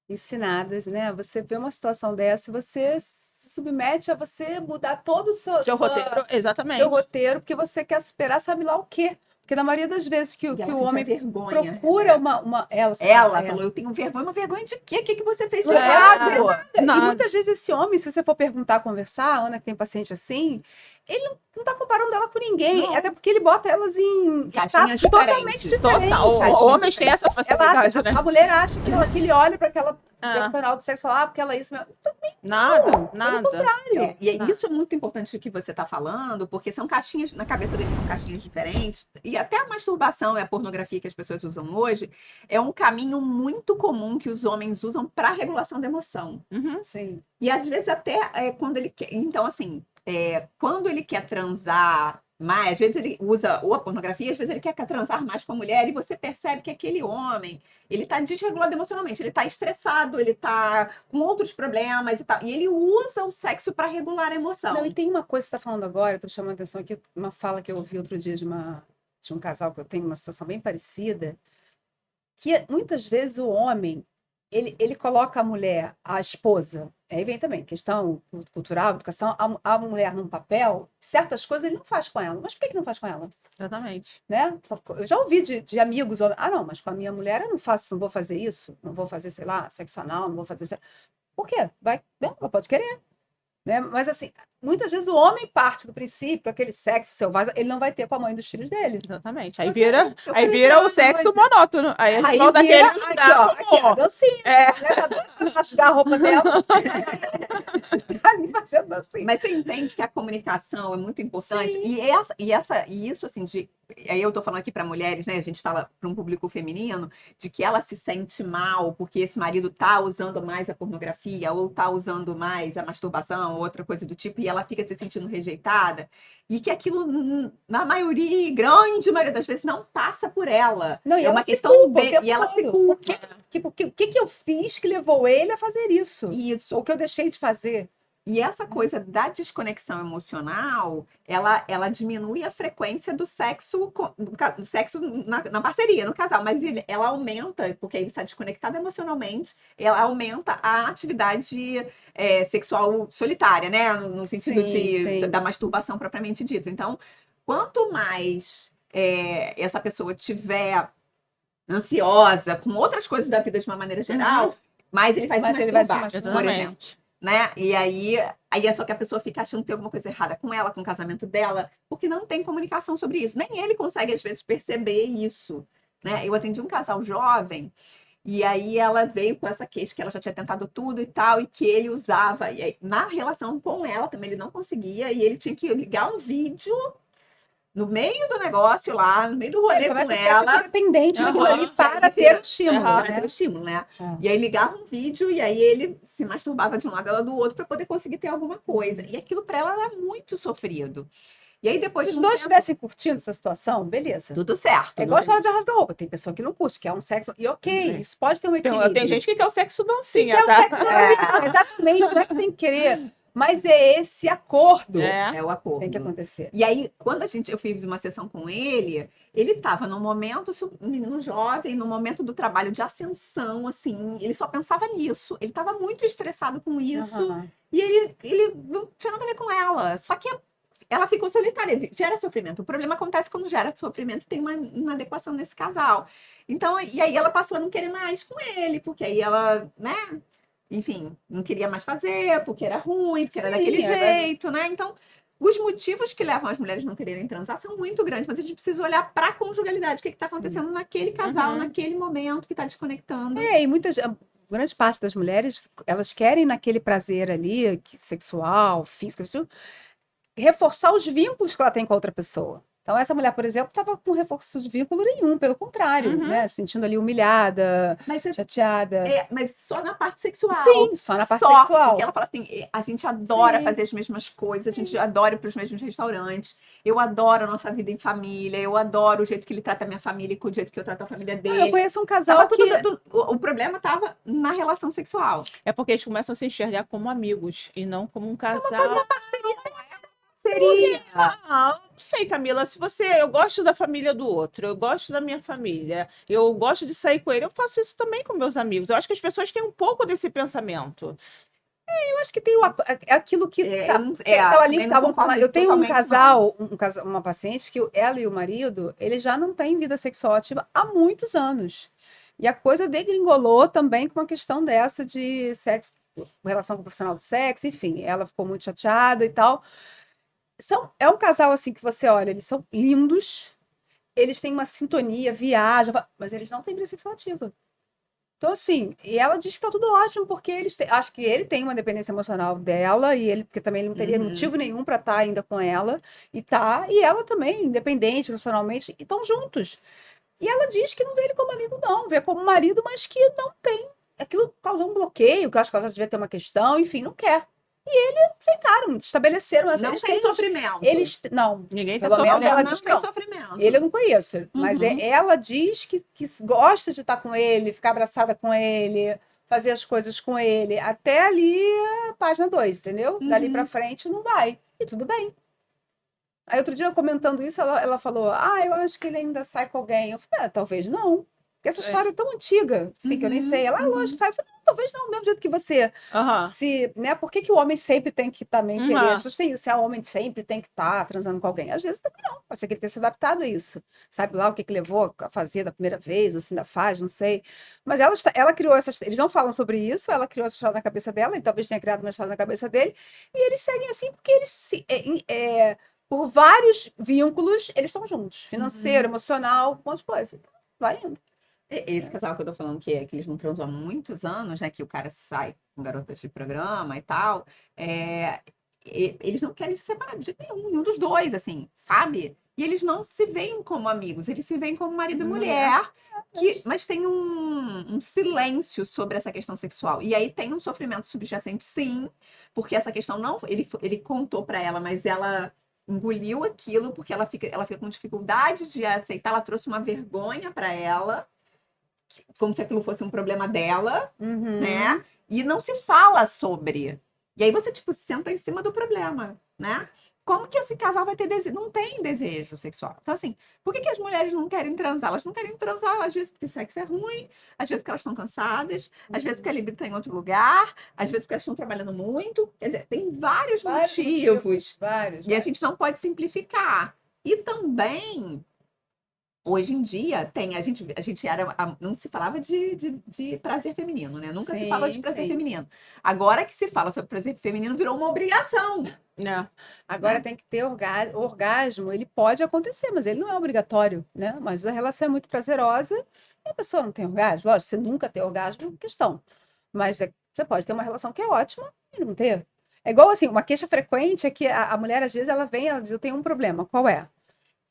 ensinadas, né? Você vê uma situação dessa e você se submete a você mudar todo o Seu roteiro, exatamente. seu roteiro, porque você quer superar, sabe lá o quê? Porque na maioria das vezes que E que ela o sentia homem vergonha, procura né? ela Falou, eu tenho vergonha. Uma vergonha de quê? O que que você fez de Ela errado? E Nada. muitas vezes esse homem, se você for perguntar, conversar, a Ana que tem paciente assim, ele não tá comparando ela com ninguém, Não. até porque ele bota elas em Caixinhas status totalmente diferentes. diferentes. Total. Caixinha Homens têm essa Ela facilidade, acha, né? a mulher acha que ele olha para aquela Ah, profissional do sexo e fala, porque ela é isso mesmo. nada, nada. E Não. isso é muito importante o que você está falando, porque são caixinhas, na cabeça deles são caixinhas diferentes, e até a masturbação e a pornografia que as pessoas usam hoje é um caminho muito comum que os homens usam para regulação da emoção. Uhum. Sim. E às vezes até quando ele quer. Então, assim, quando ele quer transar mais, às vezes ele usa ou a pornografia, às vezes ele quer transar mais com a mulher, e você percebe que aquele homem, ele tá desregulado emocionalmente, ele tá estressado, ele tá com outros problemas e tal. E ele usa o sexo para regular a emoção. Não, e tem uma coisa que você está falando agora, eu tô chamando a atenção aqui, uma fala que eu ouvi outro dia de um casal que eu tenho uma situação bem parecida, que muitas vezes o homem, ele coloca a mulher, a esposa, aí vem também questão cultural, educação, a mulher num papel, certas coisas ele não faz com ela. Mas por que não faz com ela? Exatamente. Né? Eu já ouvi de amigos, não, mas com a minha mulher eu não faço, não vou fazer isso, não vou fazer, sei lá, sexo anal, não vou fazer... Por quê? Não, ela pode querer. Né? Mas assim, muitas vezes o homem parte do princípio que aquele sexo selvagem ele não vai ter com a mãe dos filhos dele. Exatamente. Aí Eu vira, falei aí pra vira ela, o sexo mas- monótono. Aí a gente Aí volta vira, aquele aqui, ó, aqui, a dancinha. É. A mulher tá doida pra rasgar a roupa dela. Tá ali fazendo dancinha. Mas você entende que a comunicação é muito importante? Sim. E isso, assim, aí eu tô falando aqui para mulheres, né? A gente fala para um público feminino, de que ela se sente mal porque esse marido tá usando mais a pornografia, ou tá usando mais a masturbação, ou outra coisa do tipo, e ela fica se sentindo rejeitada, e que aquilo, na maioria, grande maioria das vezes, não passa por ela. Não, e É ela uma se questão culpa o dele, tempo e ela se todo. culpa. Tipo, o que eu fiz que levou ele a fazer isso? Isso. O que eu deixei de fazer? E essa coisa da desconexão emocional, ela diminui a frequência do sexo, do sexo na parceria, no casal, mas ela aumenta, porque aí você está desconectado emocionalmente, ela aumenta a atividade sexual solitária, né? No sentido Sim. da masturbação propriamente dito. Então, quanto mais essa pessoa tiver ansiosa com outras coisas da vida de uma maneira geral, mais ele vai Mas se ele vai se masturbar, por exemplo. Exatamente. Né? E aí é só que a pessoa fica achando que tem alguma coisa errada com ela, com o casamento dela, porque não tem comunicação sobre isso. Nem ele consegue, às vezes, perceber isso. Né? Eu atendi um casal jovem, e aí ela veio com essa queixa que ela já tinha tentado tudo e tal, e que ele usava. E aí, na relação com ela também ele não conseguia, e ele tinha que ligar um vídeo no meio do negócio lá, no meio do rolê Ele com começa a ficar tipo, ela. dependente daquilo Aham. ali para Ele ter vira- o estímulo, Aham. Para ter o né? estímulo, né? É. E aí ligava um vídeo e aí ele se masturbava de um lado, ela do outro, para poder conseguir ter alguma coisa. E aquilo para ela era muito sofrido. E aí depois Se os de um dois tempo, estivessem curtindo essa situação, beleza. tudo certo. É igual a história de arrasar roupa. Tem pessoa que não curte, que é um sexo. E ok, isso pode ter um equilíbrio. Tem gente que quer o sexo que dancinha, quer o tá? sexo exatamente, não é que tem que querer. Mas é esse acordo É o acordo. tem que acontecer. E aí, quando eu fiz uma sessão com ele estava num momento, um menino jovem, no momento do trabalho de ascensão, assim, ele só pensava nisso. Ele estava muito estressado com isso. Aham. E ele não tinha nada a ver com ela. Só que ela ficou solitária, gera sofrimento. O problema acontece quando gera sofrimento, tem uma inadequação nesse casal. Então, e aí ela passou a não querer mais com ele, porque aí ela, né? Enfim, não queria mais fazer, porque era ruim, porque era Sim, daquele era- jeito, né? Então, os motivos que levam as mulheres a não quererem transar são muito grandes, mas a gente precisa olhar para a conjugalidade, o que está Sim. acontecendo naquele casal, Uhum. naquele momento que está desconectando. E grande parte das mulheres, elas querem naquele prazer ali, sexual, físico, reforçar os vínculos que ela tem com a outra pessoa. Então, essa mulher, por exemplo, estava com reforço de vínculo nenhum, pelo contrário, né? Se sentindo ali humilhada, Mas, chateada. mas só na parte sexual. Sim, só na parte Só, sexual. porque ela fala assim, a gente adora Sim. fazer as mesmas coisas, a gente adora ir para os mesmos restaurantes, eu adoro a nossa vida em família, eu adoro o jeito que ele trata a minha família e o jeito que eu trato a família Eu dele. conheço um Tava casal que... o problema tava na relação sexual. É porque eles começam a se enxergar como amigos e não como um casal. Seria. Ah, não sei, Camila. Se você. Eu gosto da família do outro, eu gosto da minha família, eu gosto de sair com ele, eu faço isso também com meus amigos. Eu acho que as pessoas têm um pouco desse pensamento. Eu acho que tem aquilo que Eu não- tava ali, também não tavam concordo falando. Eu tenho um totalmente, não. casal, uma paciente que ela e o marido, eles já não têm vida sexual ativa há muitos anos. E a coisa degringolou também com uma questão dessa de sexo, relação com o profissional do sexo, enfim, ela ficou muito chateada e tal. É um casal assim que você olha, eles são lindos, eles têm uma sintonia, viajam, mas eles não têm vida sexual ativa. Então, assim, e ela diz que tá tudo ótimo, porque acho que ele tem uma dependência emocional dela, e ele, porque também ele não teria motivo nenhum para estar ainda com ela, e ela também, independente emocionalmente, e estão juntos. E ela diz que não vê ele como amigo, não, vê como marido, mas que não tem. Aquilo causou um bloqueio, que eu acho que ela já devia ter uma questão, enfim, não quer. E eles aceitaram, estabeleceram essa. Não Eles tem têm sofrimento. Não, Ninguém tá pelo menos sofrendo. ela Não diz que tem não. sofrimento. Ele eu não conheço, mas Uhum. ela diz que gosta de estar com ele, ficar abraçada com ele, fazer as coisas com ele, até ali a página 2, entendeu? Dali pra frente não vai. E tudo bem. Aí outro dia, eu comentando isso, ela falou: Ah, eu acho que ele ainda sai com alguém. Eu falei: talvez não. Porque essa história é tão antiga, assim, que eu nem sei. Ela, lógico que sai. Eu falei: não, talvez não, do mesmo jeito que você. Aham. Né? Por que o homem sempre tem que também querer? Uhum. As pessoas têm isso, se o homem sempre tem que estar transando com alguém. Às vezes também não. Pode ser que ele tenha se adaptado a isso. Sabe lá o que levou a fazer da primeira vez, ou se ainda faz, não sei. Mas ela criou essa. Eles não falam sobre isso, ela criou essa história na cabeça dela, e talvez tenha criado uma história na cabeça dele. E eles seguem assim porque eles por vários vínculos, eles estão juntos. Financeiro, emocional, um monte de coisa. Vai indo. Esse casal que eu tô falando que eles não transam há muitos anos, né? Que o cara sai com garotas de programa e tal. Eles não querem se separar de nenhum dos dois, assim, sabe? E eles não se veem como amigos, eles se veem como marido e mulher. Mas tem um silêncio sobre essa questão sexual. E aí tem um sofrimento subjacente, sim, porque essa questão não. Ele contou pra ela, mas ela engoliu aquilo porque ela fica com dificuldade de aceitar. Ela trouxe uma vergonha pra ela, como se aquilo fosse um problema dela, né? E não se fala sobre. E aí você, tipo, senta em cima do problema, né? Como que esse casal vai ter desejo? Não tem desejo sexual. Então, assim, por que as mulheres não querem transar? Elas não querem transar, às vezes, porque o sexo é ruim, às vezes porque elas estão cansadas, às vezes porque a libido está em outro lugar, às vezes porque elas estão trabalhando muito. Quer dizer, tem vários motivos. Vários. E a gente não pode simplificar. E também, hoje em dia, a gente era. Não se falava de prazer feminino, né? Nunca se falou de prazer feminino. Agora que se fala sobre prazer feminino, virou uma obrigação. Agora tem que ter orgasmo, ele pode acontecer, mas ele não é obrigatório, né? Mas a relação é muito prazerosa e a pessoa não tem orgasmo. Lógico, você nunca ter orgasmo é questão. Mas você pode ter uma relação que é ótima e não ter. É igual assim, uma queixa frequente é que a mulher, às vezes, ela vem, ela diz, eu tenho um problema. Qual é?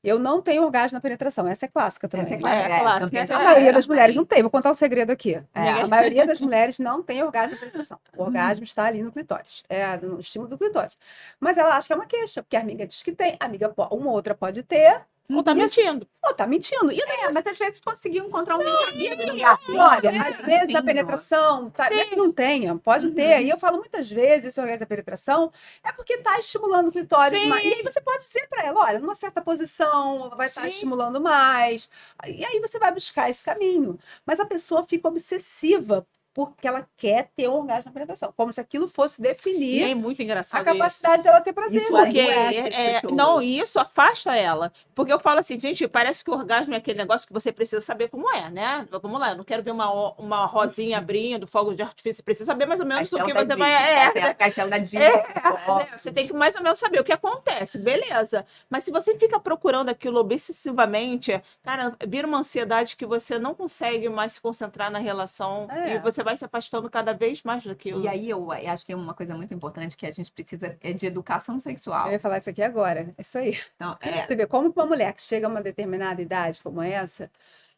Eu não tenho orgasmo na penetração. Essa é clássica também. Essa é clássica. A maioria das mulheres não tem. Vou contar um segredo aqui. É. A maioria das mulheres não tem orgasmo na penetração. O orgasmo está ali no clitóris. No estímulo do clitóris. Mas ela acha que é uma queixa, porque a amiga diz que tem. Uma outra pode ter. Ou tá mentindo. Ou tá mentindo. E mas às vezes conseguiu encontrar um olha, às vezes a penetração, não é que não tenha, pode ter. E eu falo muitas vezes, esse orgasmo da penetração é porque está estimulando o clitóris mais. E aí você pode dizer para ela, olha, numa certa posição, vai estar estimulando mais. E aí você vai buscar esse caminho. Mas a pessoa fica obsessiva porque ela quer ter um orgasmo na penetração, como se aquilo fosse definir E é muito engraçado a capacidade dela ter prazer. Isso Porque adoece não, isso afasta ela. Porque eu falo assim, gente, parece que o orgasmo é aquele negócio que você precisa saber como é, né? Vamos lá, eu não quero ver uma rosinha abrindo, fogo de artifício, precisa saber mais ou menos o que você vai. Castelo da Disney. Você tem que mais ou menos saber o que acontece, beleza. Mas se você fica procurando aquilo obsessivamente, cara, vira uma ansiedade que você não consegue mais se concentrar na relação e você vai se afastando cada vez mais daquilo. E aí eu acho que é uma coisa muito importante que a gente precisa é de educação sexual. Eu ia falar isso aqui agora. É isso aí. Então, Você vê como que uma mulher que chega a uma determinada idade como essa,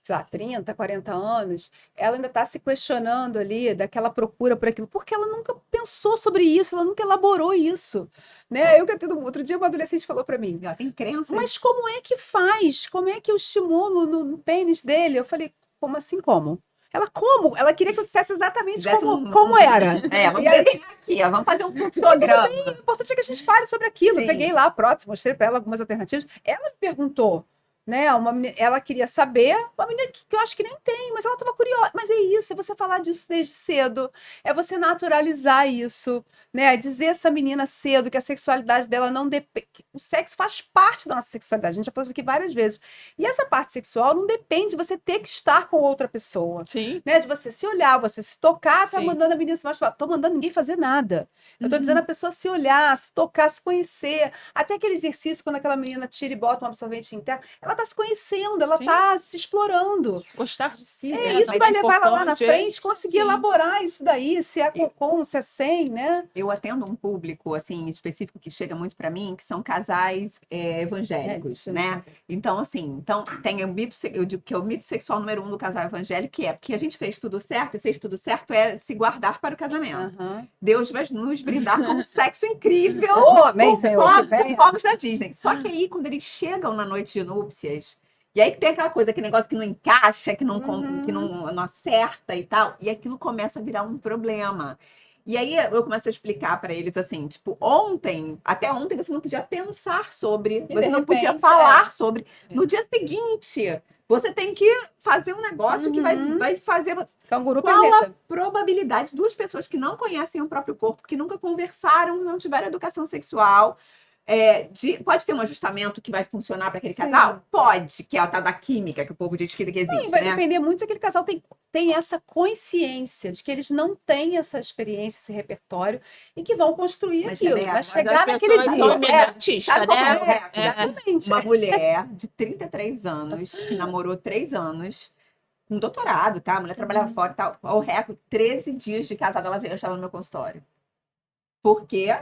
sei lá, 30, 40 anos, ela ainda está se questionando ali daquela procura por aquilo, porque ela nunca pensou sobre isso, ela nunca elaborou isso, né? Outro dia uma adolescente falou para mim, ela tem crenças. mas como é que faz? Como é que eu estimulo no pênis dele? Eu falei, como assim, como? Como? Ela queria que eu dissesse exatamente Fizesse como era. Vamos E aí, desenhar aqui, ó, vamos fazer um fluxograma. o importante é que a gente fale sobre aquilo. Eu Sim. peguei lá, próximo, mostrei para ela algumas alternativas. Ela me perguntou, né? Ela queria saber, uma menina que eu acho que nem tem, mas ela estava curiosa. Mas é isso, é você falar disso desde cedo, é você naturalizar isso, né? É dizer essa menina cedo que a sexualidade dela não depende. O sexo faz parte da nossa sexualidade, a gente já falou isso aqui várias vezes. E essa parte sexual não depende de você ter que estar com outra pessoa. Sim. Né? De você se olhar, você se tocar, tá Sim. mandando a menina se masturbar. Tô mandando ninguém fazer nada. Eu tô dizendo a pessoa se olhar, se tocar, se conhecer. Até aquele exercício, quando aquela menina tira e bota um absorvente interno, ela tá se conhecendo, ela Sim. tá se explorando. Gostar de si. É, isso vai levar ela lá na frente, conseguir Sim. elaborar isso daí, se é com, se é sem, né? Eu atendo um público, assim, específico que chega muito para mim, que são casais evangélicos, né? Então, assim, tem o mito, eu digo que é o mito sexual número 1 do casal evangélico, que é porque a gente fez tudo certo, e fez tudo certo é se guardar para o casamento. Deus vai nos brindar com um sexo incrível, Amém, Senhor, que venha. com fogos da Disney. Só que aí, quando eles chegam na noite de núpcias, e aí tem aquela coisa, aquele negócio que não encaixa, que não acerta e tal, e aquilo começa a virar um problema. E aí eu começo a explicar para eles assim, tipo, até ontem você não podia pensar sobre, E você de não podia repente, falar sobre. No dia seguinte, você tem que fazer um negócio que vai fazer você. Canguru Qual a perneta. probabilidade de duas pessoas que não conhecem o próprio corpo, que nunca conversaram, não tiveram educação sexual, pode ter um ajustamento que vai funcionar para aquele Sim. casal? Pode, que é a tal da química que o povo diz que existe, Vai né? depender muito se aquele casal tem essa consciência de que eles não têm essa experiência, esse repertório, e que vão construir Mas, aquilo. Rebeca, Vai mas chegar as naquele pessoas dia. são imediatistas, sabe qual foi o né? recorde? Exatamente. Uma mulher de 33 anos, que namorou 3 anos, com doutorado, tá? A mulher trabalhava fora e tal. O recorde, 13 dias de casada, ela estava no meu consultório. Por quê?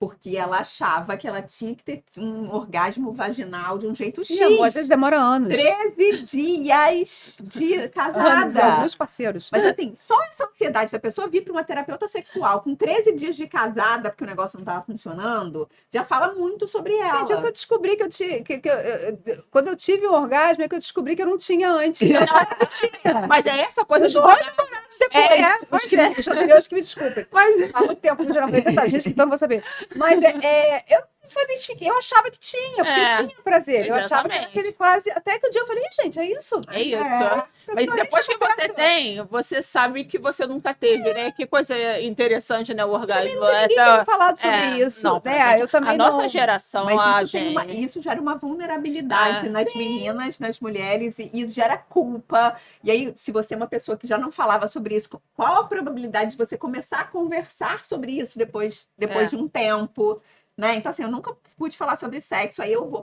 Porque ela achava que ela tinha que ter um orgasmo vaginal de um jeito X. E, amor, às vezes demora anos. 13 dias de Anos, casada. alguns parceiros. Mas assim, só essa ansiedade da pessoa vir para uma terapeuta sexual com 13 dias de casada, porque o negócio não estava funcionando, já fala muito sobre ela. Gente, eu só descobri que quando eu tive o orgasmo, é que eu descobri que eu não tinha antes. Eu achava que eu tinha. Mas é essa coisa Os do dois namorados depois. pois Os anteriores que me desculpem. Mas Há muito tempo que eu já namorei tanta gente que então não vou saber. Mas eu só identifiquei, eu achava que tinha, porque eu tinha prazer. Eu achava que era exatamente. aquele quase. Até que um dia eu falei, gente, é isso? É isso. É. Mas depois que você tem, você sabe que você nunca teve, né? Que coisa interessante, né? O orgasmo. Ninguém tinha me falado sobre isso. Não, pra Né? gente, Eu também a nossa não. geração, Mas a isso, isso gera uma vulnerabilidade nas meninas, nas mulheres, e isso gera culpa. E aí, se você é uma pessoa que já não falava sobre isso, qual a probabilidade de você começar a conversar sobre isso depois de um tempo? Né? Então, assim, eu nunca pude falar sobre sexo, aí eu vou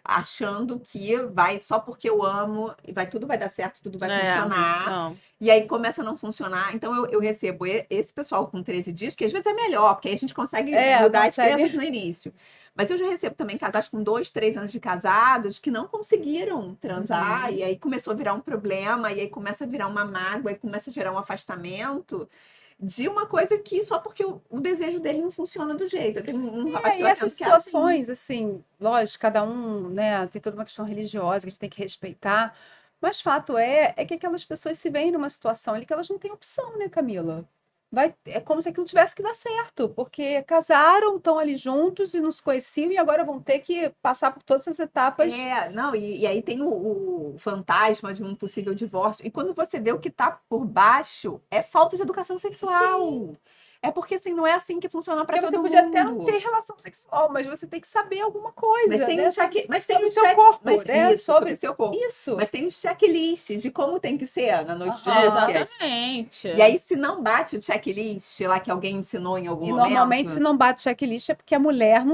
achando que vai só porque eu amo, tudo vai dar certo, tudo vai funcionar. Não. E aí começa a não funcionar. Então eu recebo esse pessoal com 13 dias, que às vezes é melhor, porque aí a gente consegue mudar as crenças no início. Mas eu já recebo também casais com 2, 3 anos de casados que não conseguiram transar, e aí começou a virar um problema, e aí começa a virar uma mágoa, e começa a gerar um afastamento de uma coisa que só porque o desejo dele não funciona do jeito. Eu tenho um rapaz que E eu essas atendo que é assim. situações, assim, lógico, cada um, né, tem toda uma questão religiosa que a gente tem que respeitar, mas fato é que aquelas pessoas se veem numa situação ali que elas não têm opção, né, Camila? É como se aquilo tivesse que dar certo, porque casaram, estão ali juntos e não se conheciam e agora vão ter que passar por todas as etapas. Não, e aí tem o fantasma de um possível divórcio. E quando você vê o que tá por baixo, é falta de educação sexual. Sim. É porque assim, não é assim que funciona para Porque todo você podia mundo. até não ter relação sexual, mas você tem que saber alguma coisa, Mas tem né? um check, mas tem sobre um o seu check, corpo, mas né? isso, sobre o seu corpo. Isso. Mas tem um checklist de como tem que ser na noite de Aham. núpcias. Exatamente. E aí, se não bate o checklist lá que alguém ensinou em algum E momento. normalmente, se não bate checklist, é porque a mulher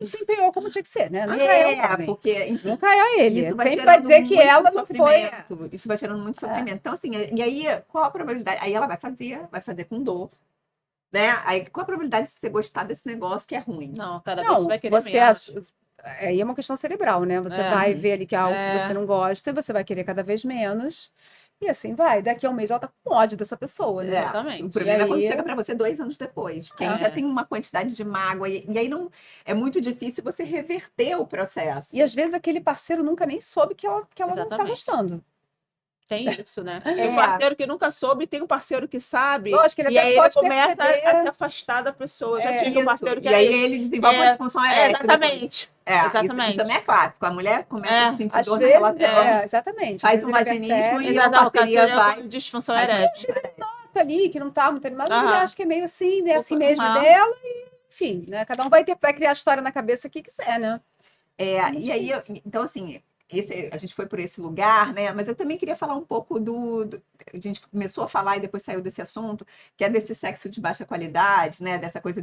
desempenhou como tinha que ser, né? Nunca é o homem. porque, enfim, Nunca é ele. isso vai Sempre vai gerando dizer que muito ela não foi. sofrimento. Isso vai gerando muito sofrimento. Então, assim, e aí, qual a probabilidade? Aí ela vai fazer com dor, né? Aí, qual a probabilidade de você gostar desse negócio que é ruim? Não, cada vez Não, vai querer você. menos. Aí é uma questão cerebral, né? Você É. vai ver ali que é algo que É. você não gosta, você vai querer cada vez menos. E assim vai. Daqui a um mês ela tá com ódio dessa pessoa, né? Exatamente. O problema é quando E aí- chega pra você 2 anos depois. Porque aí É. já tem uma quantidade de mágoa. E aí não é muito difícil você reverter o processo. E às vezes aquele parceiro nunca nem soube que ela não tá Exatamente. gostando. Tem isso, né? Tem um parceiro que nunca soube, tem um parceiro que sabe. Lógico, ele e até aí pode ele começa perceber. a se afastar da pessoa. Já tive um Isso. parceiro que E era aí isso. ele desenvolve uma disfunção erétil. Exatamente. Isso Exatamente. também é clássico. A mulher começa a sentir Às dor na vezes, relação, exatamente. faz Às um vezes ele vaginismo percebe, e a parceria vai. Disfunção faz uma erétil. disfunção erétil. tá ali, que não tá muito animado, mas ele Aham. acha que é meio assim, né? Assim Opa, mesmo aham. dela, e enfim, né? Cada um vai criar a história na cabeça que quiser, né? muito E aí, difícil. então, assim, a gente foi por esse lugar, né? Mas eu também queria falar um pouco a gente começou a falar e depois saiu desse assunto, que é desse sexo de baixa qualidade, né? Dessa coisa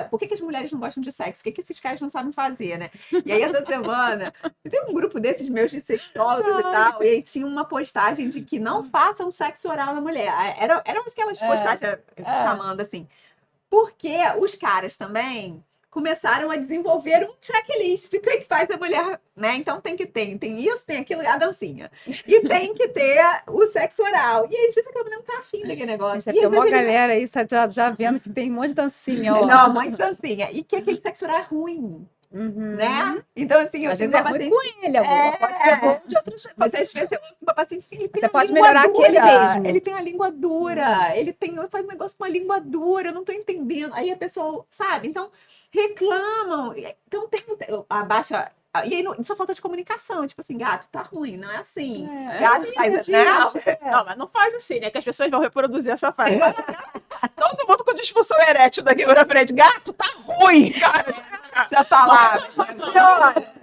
por que as mulheres não gostam de sexo? O que esses caras não sabem fazer, né? E aí, essa semana, tem um grupo desses meus de sexólogos e tal, e aí tinha uma postagem de que não façam sexo oral na mulher. Eram aquelas postagens chamando assim. Porque os caras também começaram a desenvolver um checklist de o que faz a mulher, né? Então tem que ter, tem isso, tem aquilo, a dancinha. E tem que ter o sexo oral. E aí, às vezes a mulher não tá afim daquele negócio. Você E tem às uma vezes galera aí já vendo que tem um monte de dancinha, ó. Não, mãe de dancinha. E que aquele sexo oral é ruim, Uhum. né? Então, assim, eu Às tenho vezes é uma ruim paciente... com ele, amor. Pode ser bom de outro jeito. Mas às vezes eu ouço uma paciente assim, ele tem Você a pode língua melhorar dura. aquele mesmo. Ele tem a língua dura. Ele faz um negócio com a língua dura. Eu não tô entendendo. Aí a pessoa, sabe? Então, reclamam. Então, a baixa... E aí só falta de comunicação. Tipo assim, gato, tá ruim. Não é assim. Gato faz... Não, mas não faz assim, né? Que as pessoas vão reproduzir essa frase. Todo mundo com disfunção erétil daqui pra frente. Gato, tá ruim, cara. Essa palavra. Olha,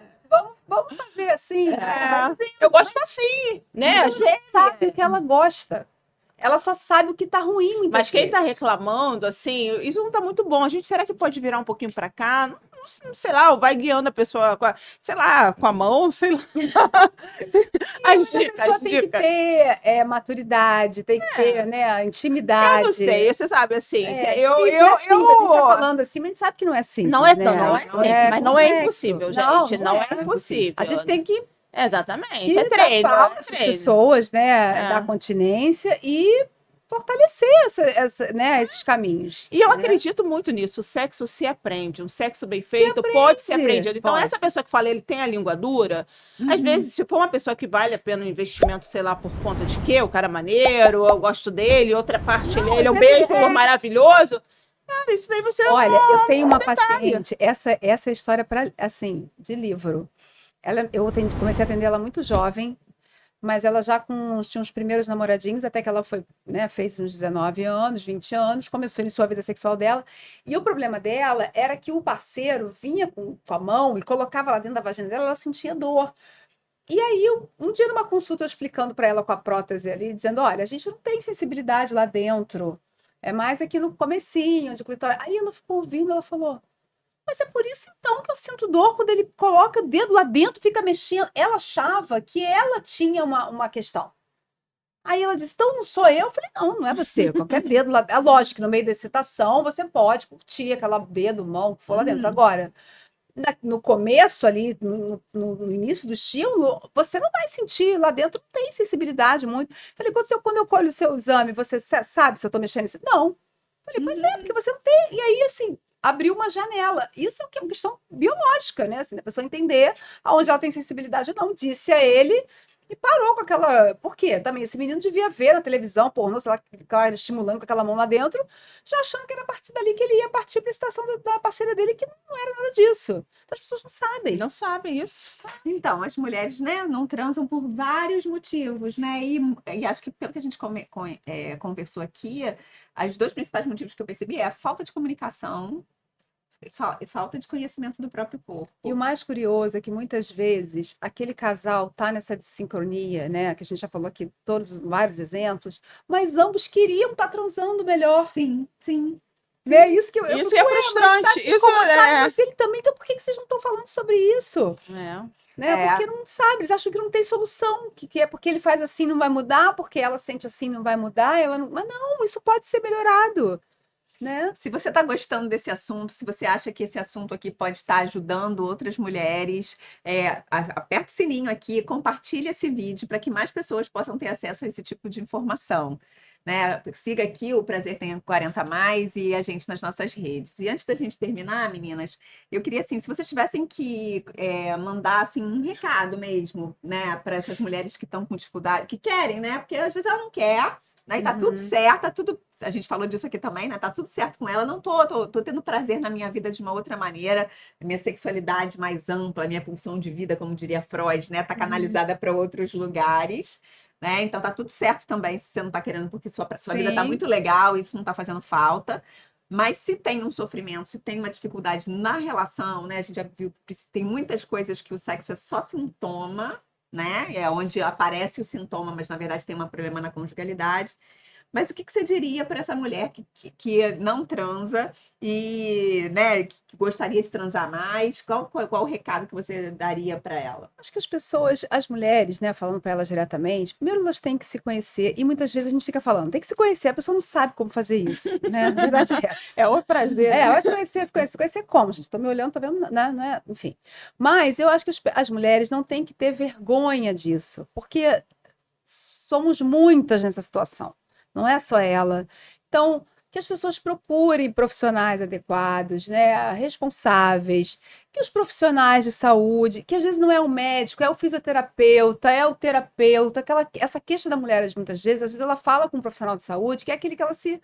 vamos fazer assim. Eu gosto assim, né? Mas ela não sabe o que ela gosta. Ela só sabe o que tá ruim muitas Mas quem tá vezes. reclamando, assim, isso não tá muito bom. A gente, será que pode virar um pouquinho pra cá? Não sei lá, ou vai guiando a pessoa, sei lá, com a mão, sei lá. A pessoa tem que ter maturidade, tem que ter, né, intimidade. Eu não sei, você sabe, assim, A gente tá falando assim, mas a gente sabe que não é assim. Não é, né? não é simples, mas não é impossível, gente. Não é impossível. A gente tem que Exatamente. É treino. dar falta essas pessoas, né, da continência e fortalecer esses caminhos. E eu acredito muito nisso. O sexo se aprende. Um sexo bem feito pode ser aprendido. Então, essa pessoa que fala, ele tem a língua dura, às vezes, se for uma pessoa que vale a pena um investimento, sei lá, por conta de quê? O cara é maneiro, eu gosto dele, outra parte ele é um beijo maravilhoso. Cara, isso daí você... Olha, eu tenho uma paciente, essa é a história assim, de livro. Comecei a atender ela muito jovem, mas ela já tinha uns primeiros namoradinhos, até que ela foi, né, fez uns 19 anos, 20 anos, iniciou a vida sexual dela. E o problema dela era que o parceiro vinha com a mão e colocava lá dentro da vagina dela, ela sentia dor. E aí, um dia numa consulta, eu explicando para ela com a prótese ali, dizendo, olha, a gente não tem sensibilidade lá dentro, é mais aqui no comecinho, de clitóris. Aí ela ficou ouvindo, ela falou, mas é por isso então que eu sinto dor quando ele coloca o dedo lá dentro, fica mexendo. Ela achava que ela tinha uma questão. Aí ela disse, então não sou eu? Eu falei, não é você. Qualquer dedo lá. É lógico que no meio da excitação você pode curtir aquela dedo, mão que for lá dentro. Agora, no começo ali, no início do estímulo, você não vai sentir lá dentro, não tem sensibilidade muito. Eu falei, quando eu colho o seu exame, você sabe se eu tô mexendo nesse... Não. Eu falei, pois é, porque você não tem. E aí, assim, abriu uma janela. Isso é uma questão biológica, né? Assim, a pessoa entender aonde ela tem sensibilidade ou não. Disse a ele e parou com aquela... Por quê? Também esse menino devia ver na televisão, pornô, sei lá, claro, estimulando com aquela mão lá dentro, já achando que era a partir dali que ele ia partir para a excitação da parceira dele, que não era nada disso. Então as pessoas não sabem. Não sabem isso. Então, as mulheres, né, não transam por vários motivos, né? E acho que pelo que a gente conversou aqui, os dois principais motivos que eu percebi é a falta de comunicação e falta de conhecimento do próprio corpo. E o mais curioso é que muitas vezes aquele casal tá nessa desincronia, né? Que a gente já falou aqui vários exemplos, mas ambos queriam estar transando melhor. Sim, sim. Né? Isso que eu Isso fico, é "Ué, mas frustrante. tá te Isso incomodando, é. mas ele também, então por que vocês não estão falando sobre isso? É. Né? Porque não sabe, eles acham que não tem solução, que é porque ele faz assim não vai mudar, porque ela sente assim não vai mudar, ela não... Mas não, isso pode ser melhorado, né? Se você está gostando desse assunto, se você acha que esse assunto aqui pode estar ajudando outras mulheres, aperta o sininho aqui, compartilha esse vídeo para que mais pessoas possam ter acesso a esse tipo de informação. Né? Siga aqui o Prazer Tem 40 Mais e a gente nas nossas redes. E antes da gente terminar, meninas, eu queria assim, se vocês tivessem que mandar assim, um recado mesmo, né, para essas mulheres que estão com dificuldade, que querem, né? Porque às vezes ela não quer, né? E tá tudo certo, tá tudo. A gente falou disso aqui também, né? Tá tudo certo com ela. Não tô tendo prazer na minha vida de uma outra maneira, a minha sexualidade mais ampla, a minha pulsão de vida, como diria Freud, né? Tá canalizada para outros lugares. Né? Então tá tudo certo também se você não tá querendo, porque sua vida tá Sim. muito legal, isso não tá fazendo falta. Mas se tem um sofrimento, se tem uma dificuldade na relação, né? A gente já viu que tem muitas coisas que o sexo é só sintoma, né? É onde aparece o sintoma, mas na verdade tem um problema na conjugalidade. Mas o que você diria para essa mulher que não transa e, né, que gostaria de transar mais? Qual o recado que você daria para ela? Acho que as pessoas, as mulheres, né, falando para elas diretamente, primeiro elas têm que se conhecer e muitas vezes a gente fica falando, tem que se conhecer, a pessoa não sabe como fazer isso, né? A verdade é essa. É o prazer. Né? Vai se conhecer como, gente? Tô me olhando, tô vendo, né? Não é? Enfim. Mas eu acho que as mulheres não têm que ter vergonha disso, porque somos muitas nessa situação, não é só ela. Então, que as pessoas procurem profissionais adequados, né, responsáveis, que os profissionais de saúde, que às vezes não é o médico, é o fisioterapeuta, é o terapeuta, essa queixa da mulher, muitas vezes, às vezes ela fala com um profissional de saúde, que é aquele que ela se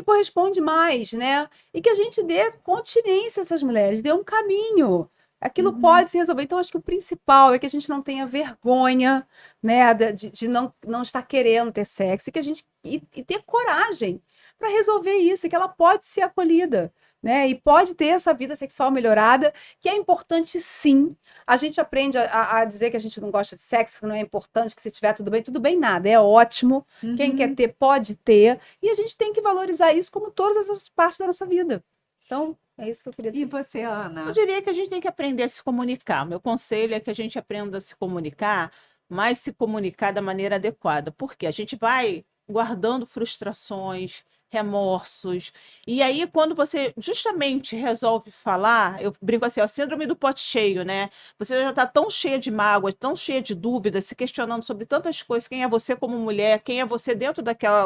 corresponde mais, né? E que a gente dê continência a essas mulheres, dê um caminho. Aquilo pode se resolver. Então, acho que o principal é que a gente não tenha vergonha, né, de não estar querendo ter sexo, e que a gente e ter coragem para resolver isso, e que ela pode ser acolhida, né? E pode ter essa vida sexual melhorada, que é importante sim. A gente aprende a dizer que a gente não gosta de sexo, que não é importante, que se tiver tudo bem nada, é ótimo. Quem quer ter, pode ter. E a gente tem que valorizar isso como todas as outras partes da nossa vida. Então, é isso que eu queria E dizer. você, Ana? Eu diria que a gente tem que aprender a se comunicar. Meu conselho é que a gente aprenda a se comunicar, mas se comunicar da maneira adequada. Porque a gente vai guardando frustrações, remorsos. E aí, quando você justamente resolve falar, eu brinco assim, ó, síndrome do pote cheio, né? Você já está tão cheia de mágoas, tão cheia de dúvidas, se questionando sobre tantas coisas, quem é você como mulher, quem é você dentro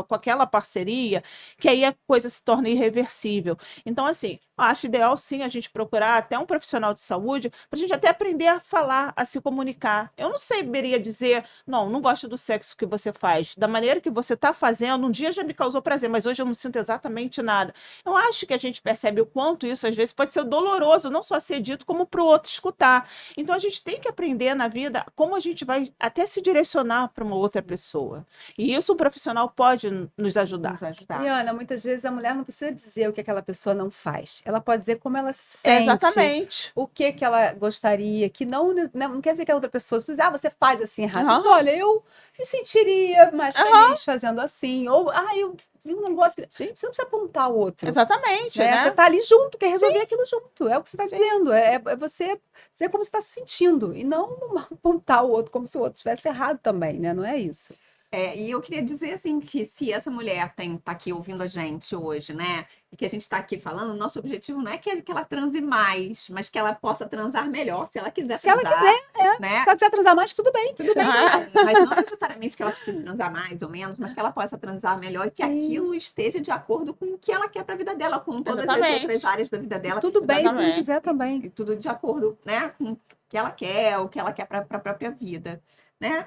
com aquela parceria, que aí a coisa se torna irreversível. Então, assim, acho ideal sim a gente procurar até um profissional de saúde para a gente até aprender a falar, a se comunicar. Eu não saberia dizer, não gosto do sexo que você faz. Da maneira que você está fazendo, um dia já me causou prazer, mas hoje eu não sinto exatamente nada. Eu acho que a gente percebe o quanto isso às vezes pode ser doloroso, não só ser dito, como para o outro escutar. Então a gente tem que aprender na vida como a gente vai até se direcionar para uma outra pessoa. E isso um profissional pode nos ajudar. Nos ajudar. E, Ana, muitas vezes a mulher não precisa dizer o que aquela pessoa não faz. Ela pode dizer como ela se sente. Exatamente. O que ela gostaria, que não quer dizer que a outra pessoa diz, você faz assim errado. Uhum. Você diz, olha, eu me sentiria mais feliz fazendo assim. Ou, eu vi um negócio que... Gente, você não precisa apontar o outro. Exatamente, né? né? Você tá ali junto, quer resolver aquilo junto. É o que você está dizendo. É você dizer como você está se sentindo. E não apontar o outro como se o outro estivesse errado também, né? Não é isso. E eu queria dizer assim que se essa mulher tá aqui ouvindo a gente hoje, né? E que a gente está aqui falando, nosso objetivo não é que ela transe mais, mas que ela possa transar melhor, se ela quiser Se transar. ela quiser, né? Se ela quiser transar mais, tudo bem. Tudo bem, mas não necessariamente que ela precise transar mais ou menos, mas que ela possa transar melhor e que aquilo esteja de acordo com o que ela quer para a vida dela, com todas as outras áreas da vida dela. Tudo bem se não quiser também. E tudo de acordo, né, com o que ela quer, o que ela quer para a própria vida, né?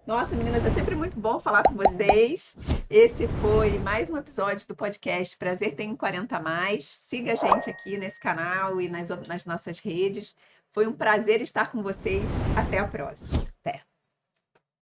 Nossa, meninas, é sempre muito bom falar com vocês. Esse foi mais um episódio do podcast Prazer Tem 40 Mais. Siga a gente aqui nesse canal e nas nossas redes. Foi um prazer estar com vocês. Até a próxima.